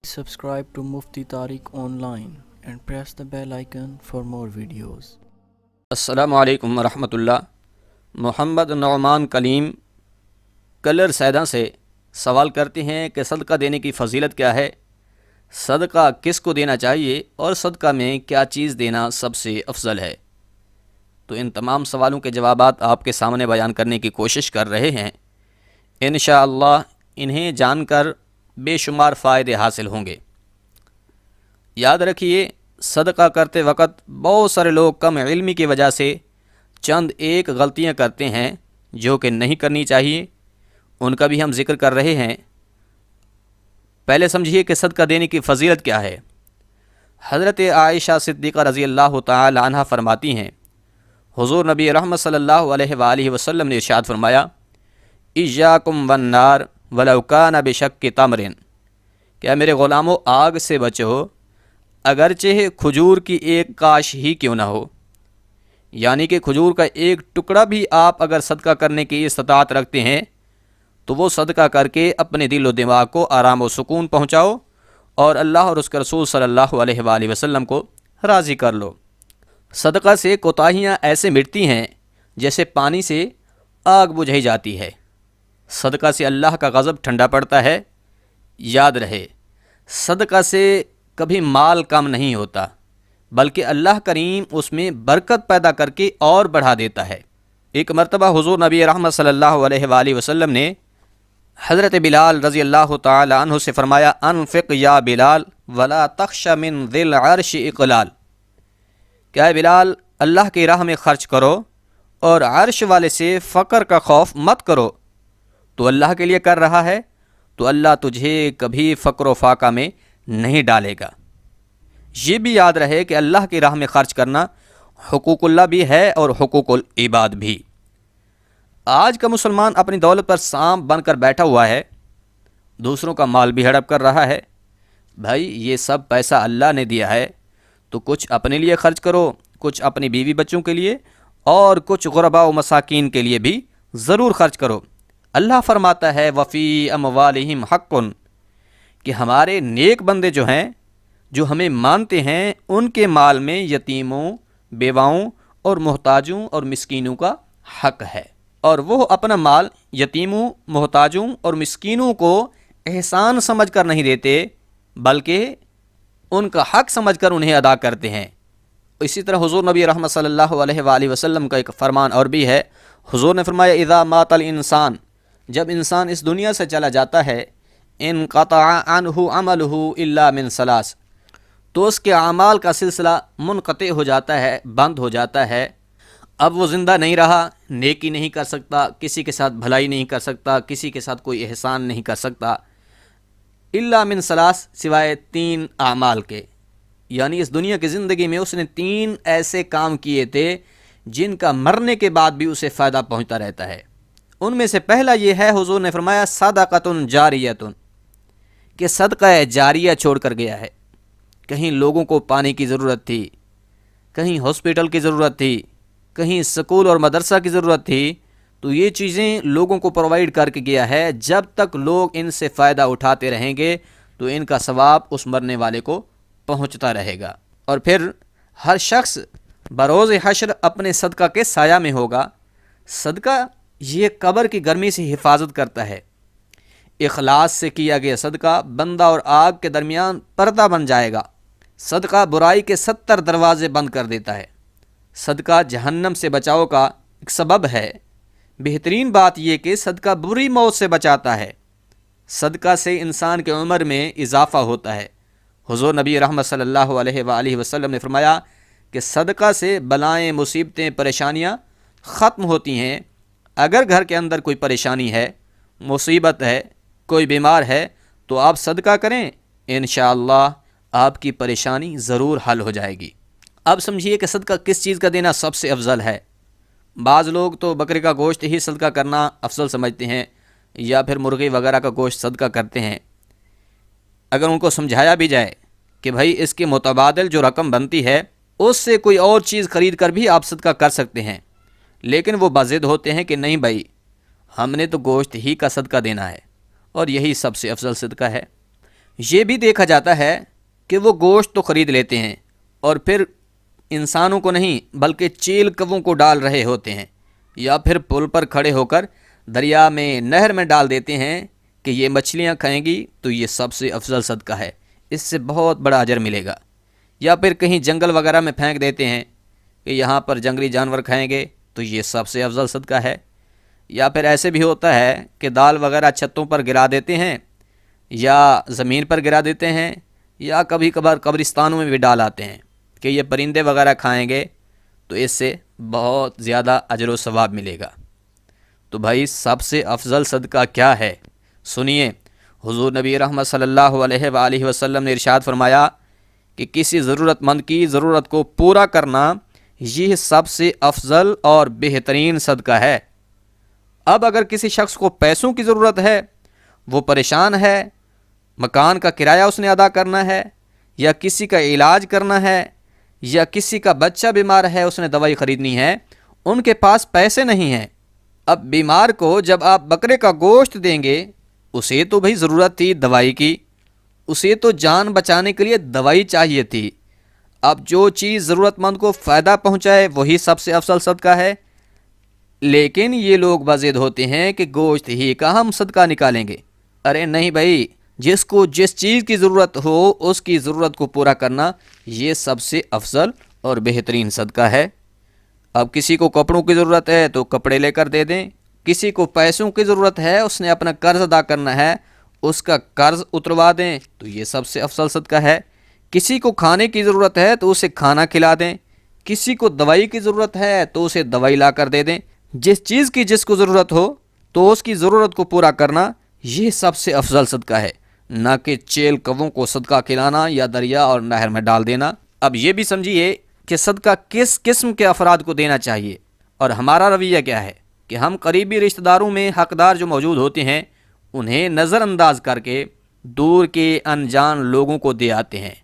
Subscribe to Mufti Tariq Online and press the bell icon for more videos. السلام علیکم ورحمۃ اللہ۔ محمد نعمان کلیم colour سیداں سے سوال کرتے ہیں کہ صدقہ دینے کی فضیلت کیا ہے، صدقہ کس کو دینا چاہیے اور صدقہ میں کیا چیز دینا سب سے افضل ہے۔ تو ان تمام سوالوں کے جوابات آپ کے سامنے بیان کرنے کی کوشش کر رہے ہیں۔ انشاءاللہ انہیں جان کر بے شمار فائدے حاصل ہوں گے۔ یاد رکھیے، صدقہ کرتے وقت بہت سارے لوگ کم علمی کی وجہ سے چند ایک غلطیاں کرتے ہیں جو کہ نہیں کرنی چاہیے، ان کا بھی ہم ذکر کر رہے ہیں۔ پہلے سمجھیے کہ صدقہ دینے کی فضیلت کیا ہے۔ حضرت عائشہ صدیقہ رضی اللہ تعالی عنہ فرماتی ہیں، حضور نبی رحمت صلی اللہ علیہ وآلہ وسلم نے ارشاد فرمایا، ایاکم والنار ولو کان بشق تمر، کیا میرے غلاموں آگ سے بچو اگرچہ کھجور کی ایک کاش ہی کیوں نہ ہو، یعنی کہ کھجور کا ایک ٹکڑا بھی آپ اگر صدقہ کرنے کی استطاعت رکھتے ہیں تو وہ صدقہ کر کے اپنے دل و دماغ کو آرام و سکون پہنچاؤ اور اللہ اور اس کے رسول صلی اللہ علیہ وآلہ وسلم کو راضی کر لو۔ صدقہ سے کوتاہیاں ایسے مٹتی ہیں جیسے پانی سے آگ بجھائی جاتی ہے۔ صدقہ سے اللہ کا غضب ٹھنڈا پڑتا ہے۔ یاد رہے، صدقہ سے کبھی مال کم نہیں ہوتا، بلکہ اللہ کریم اس میں برکت پیدا کر کے اور بڑھا دیتا ہے۔ ایک مرتبہ حضور نبی رحمت صلی اللہ علیہ وآلہ وسلم نے حضرت بلال رضی اللہ تعالی عنہ سے فرمایا، انفق یا بلال ولا تخش من ذی العرش اقلال، کیا ہے بلال، اللہ کی راہ میں خرچ کرو اور عرش والے سے فقر کا خوف مت کرو۔ تو اللہ کے لیے کر رہا ہے تو اللہ تجھے کبھی فقر و فاقہ میں نہیں ڈالے گا۔ یہ بھی یاد رہے کہ اللہ کی راہ میں خرچ کرنا حقوق اللہ بھی ہے اور حقوق العباد بھی۔ آج کا مسلمان اپنی دولت پر سانپ بن کر بیٹھا ہوا ہے، دوسروں کا مال بھی ہڑپ کر رہا ہے۔ بھائی، یہ سب پیسہ اللہ نے دیا ہے تو کچھ اپنے لیے خرچ کرو، کچھ اپنی بیوی بچوں کے لیے اور کچھ غرباء و مساکین کے لیے بھی ضرور خرچ کرو۔ اللہ فرماتا ہے، وفی اموالہم حق، کہ ہمارے نیک بندے جو ہیں، جو ہمیں مانتے ہیں، ان کے مال میں یتیموں، بیواؤں اور محتاجوں اور مسکینوں کا حق ہے، اور وہ اپنا مال یتیموں، محتاجوں اور مسکینوں کو احسان سمجھ کر نہیں دیتے، بلکہ ان کا حق سمجھ کر انہیں ادا کرتے ہیں۔ اسی طرح حضور نبی رحمت صلی اللہ علیہ وآلہ وسلم کا ایک فرمان اور بھی ہے۔ حضور نے فرمایا، اذا مات الانسان، جب انسان اس دنیا سے چلا جاتا ہے، انقطع عنہ عملہ الا من ثلاث، تو اس کے اعمال کا سلسلہ منقطع ہو جاتا ہے، بند ہو جاتا ہے۔ اب وہ زندہ نہیں رہا، نیکی نہیں کر سکتا، کسی کے ساتھ بھلائی نہیں کر سکتا، کسی کے ساتھ کوئی احسان نہیں کر سکتا، الا من ثلاث، سوائے 3 اعمال کے۔ یعنی اس دنیا کی زندگی میں اس نے 3 ایسے کام کیے تھے جن کا مرنے کے بعد بھی اسے فائدہ پہنچتا رہتا ہے۔ ان میں سے پہلا یہ ہے، حضور نے فرمایا، صدقۃ جاریۃ، کہ صدقہ جاریہ چھوڑ کر گیا ہے۔ کہیں لوگوں کو پانی کی ضرورت تھی، کہیں ہاسپٹل کی ضرورت تھی، کہیں سکول اور مدرسہ کی ضرورت تھی، تو یہ چیزیں لوگوں کو پرووائڈ کر کے گیا ہے۔ جب تک لوگ ان سے فائدہ اٹھاتے رہیں گے تو ان کا ثواب اس مرنے والے کو پہنچتا رہے گا، اور پھر ہر شخص بروز حشر اپنے صدقہ کے سایہ میں ہوگا۔ صدقہ یہ قبر کی گرمی سے حفاظت کرتا ہے۔ اخلاص سے کیا گیا صدقہ بندہ اور آگ کے درمیان پردہ بن جائے گا۔ صدقہ برائی کے 70 دروازے بند کر دیتا ہے۔ صدقہ جہنم سے بچاؤ کا ایک سبب ہے۔ بہترین بات یہ کہ صدقہ بری موت سے بچاتا ہے۔ صدقہ سے انسان کی عمر میں اضافہ ہوتا ہے۔ حضور نبی رحمت صلی اللہ علیہ وآلہ وسلم نے فرمایا کہ صدقہ سے بلائیں، مصیبتیں، پریشانیاں ختم ہوتی ہیں۔ اگر گھر کے اندر کوئی پریشانی ہے، مصیبت ہے، کوئی بیمار ہے، تو آپ صدقہ کریں، انشاءاللہ آپ کی پریشانی ضرور حل ہو جائے گی۔ اب سمجھیے کہ صدقہ کس چیز کا دینا سب سے افضل ہے۔ بعض لوگ تو بکرے کا گوشت ہی صدقہ کرنا افضل سمجھتے ہیں، یا پھر مرغی وغیرہ کا گوشت صدقہ کرتے ہیں۔ اگر ان کو سمجھایا بھی جائے کہ بھائی اس کے متبادل جو رقم بنتی ہے اس سے کوئی اور چیز خرید کر بھی آپ صدقہ کر سکتے ہیں، لیکن وہ بضد ہوتے ہیں کہ نہیں بھائی، ہم نے تو گوشت ہی کا صدقہ دینا ہے اور یہی سب سے افضل صدقہ ہے۔ یہ بھی دیکھا جاتا ہے کہ وہ گوشت تو خرید لیتے ہیں اور پھر انسانوں کو نہیں بلکہ چیل کووں کو ڈال رہے ہوتے ہیں، یا پھر پل پر کھڑے ہو کر دریا میں نہر میں ڈال دیتے ہیں کہ یہ مچھلیاں کھائیں گی تو یہ سب سے افضل صدقہ ہے، اس سے بہت بڑا اجر ملے گا، یا پھر کہیں جنگل وغیرہ میں پھینک دیتے ہیں کہ یہاں پر جنگلی جانور کھائیں گے تو یہ سب سے افضل صدقہ ہے، یا پھر ایسے بھی ہوتا ہے کہ دال وغیرہ چھتوں پر گرا دیتے ہیں یا زمین پر گرا دیتے ہیں، یا کبھی کبھار قبرستانوں میں بھی ڈال آتے ہیں کہ یہ پرندے وغیرہ کھائیں گے تو اس سے بہت زیادہ اجر و ثواب ملے گا۔ تو بھائی سب سے افضل صدقہ کیا ہے؟ سنیے، حضور نبی رحمت صلی اللہ علیہ وآلہ وسلم نے ارشاد فرمایا کہ کسی ضرورت مند کی ضرورت کو پورا کرنا یہ سب سے افضل اور بہترین صدقہ ہے۔ اب اگر کسی شخص کو پیسوں کی ضرورت ہے، وہ پریشان ہے، مکان کا کرایہ اس نے ادا کرنا ہے، یا کسی کا علاج کرنا ہے، یا کسی کا بچہ بیمار ہے اس نے دوائی خریدنی ہے، ان کے پاس پیسے نہیں ہیں، اب بیمار کو جب آپ بکرے کا گوشت دیں گے، اسے تو بھئی ضرورت تھی دوائی کی، اسے تو جان بچانے کے لیے دوائی چاہیے تھی، اب جو چیز ضرورت مند کو فائدہ پہنچائے وہی سب سے افضل صدقہ ہے، لیکن یہ لوگ بضد ہوتے ہیں کہ گوشت ہی کا ہم صدقہ نکالیں گے۔ ارے نہیں بھائی، جس کو جس چیز کی ضرورت ہو اس کی ضرورت کو پورا کرنا یہ سب سے افضل اور بہترین صدقہ ہے۔ اب کسی کو کپڑوں کی ضرورت ہے تو کپڑے لے کر دے دیں، کسی کو پیسوں کی ضرورت ہے، اس نے اپنا قرض ادا کرنا ہے، اس کا قرض اتروا دیں تو یہ سب سے افضل صدقہ ہے۔ کسی کو کھانے کی ضرورت ہے تو اسے کھانا کھلا دیں، کسی کو دوائی کی ضرورت ہے تو اسے دوائی لا کر دے دیں، جس چیز کی جس کو ضرورت ہو تو اس کی ضرورت کو پورا کرنا یہ سب سے افضل صدقہ ہے، نہ کہ چیل کووں کو صدقہ کھلانا یا دریا اور نہر میں ڈال دینا۔ اب یہ بھی سمجھیے کہ صدقہ کس قسم کے افراد کو دینا چاہیے، اور ہمارا رویہ کیا ہے کہ ہم قریبی رشتہ داروں میں حقدار جو موجود ہوتے ہیں انہیں نظر انداز کر کے دور کے انجان لوگوں کو دے آتے ہیں۔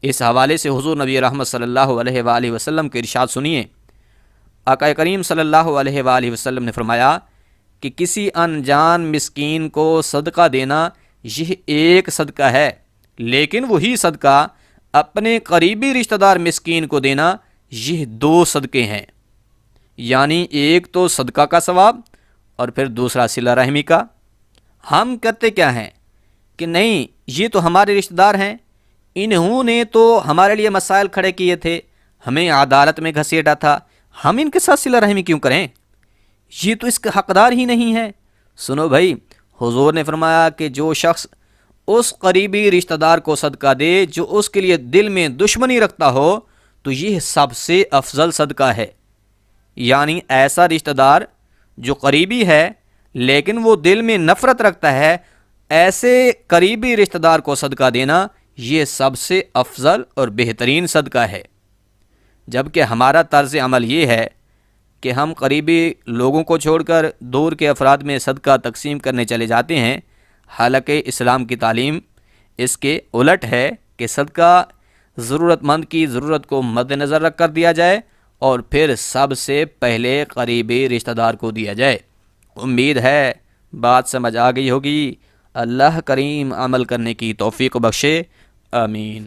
اس حوالے سے حضور نبی رحمت صلی اللہ علیہ وآلہ وسلم کے ارشاد سنیے۔ آقا کریم صلی اللہ علیہ وآلہ وسلم نے فرمایا کہ کسی انجان مسکین کو صدقہ دینا یہ ایک صدقہ ہے، لیکن وہی صدقہ اپنے قریبی رشتہ دار مسکین کو دینا یہ دو صدقے ہیں، یعنی ایک تو صدقہ کا ثواب اور پھر دوسرا صلہ رحمی کا۔ ہم کرتے کیا ہیں کہ نہیں یہ تو ہمارے رشتہ دار ہیں، انہوں نے تو ہمارے لیے مسائل کھڑے کیے تھے، ہمیں عدالت میں گھسیٹا تھا، ہم ان کے ساتھ صلہ رحمی کیوں کریں، یہ تو اس کا حقدار ہی نہیں ہے۔ سنو بھائی، حضور نے فرمایا کہ جو شخص اس قریبی رشتہ دار کو صدقہ دے جو اس کے لیے دل میں دشمنی رکھتا ہو تو یہ سب سے افضل صدقہ ہے، یعنی ایسا رشتہ دار جو قریبی ہے لیکن وہ دل میں نفرت رکھتا ہے، ایسے قریبی رشتہ دار کو صدقہ دینا یہ سب سے افضل اور بہترین صدقہ ہے۔ جبکہ ہمارا طرز عمل یہ ہے کہ ہم قریبی لوگوں کو چھوڑ کر دور کے افراد میں صدقہ تقسیم کرنے چلے جاتے ہیں، حالانکہ اسلام کی تعلیم اس کے الٹ ہے کہ صدقہ ضرورت مند کی ضرورت کو مد نظر رکھ کر دیا جائے اور پھر سب سے پہلے قریبی رشتہ دار کو دیا جائے۔ امید ہے بات سمجھ آ گئی ہوگی۔ اللہ کریم عمل کرنے کی توفیق بخشے، آمین۔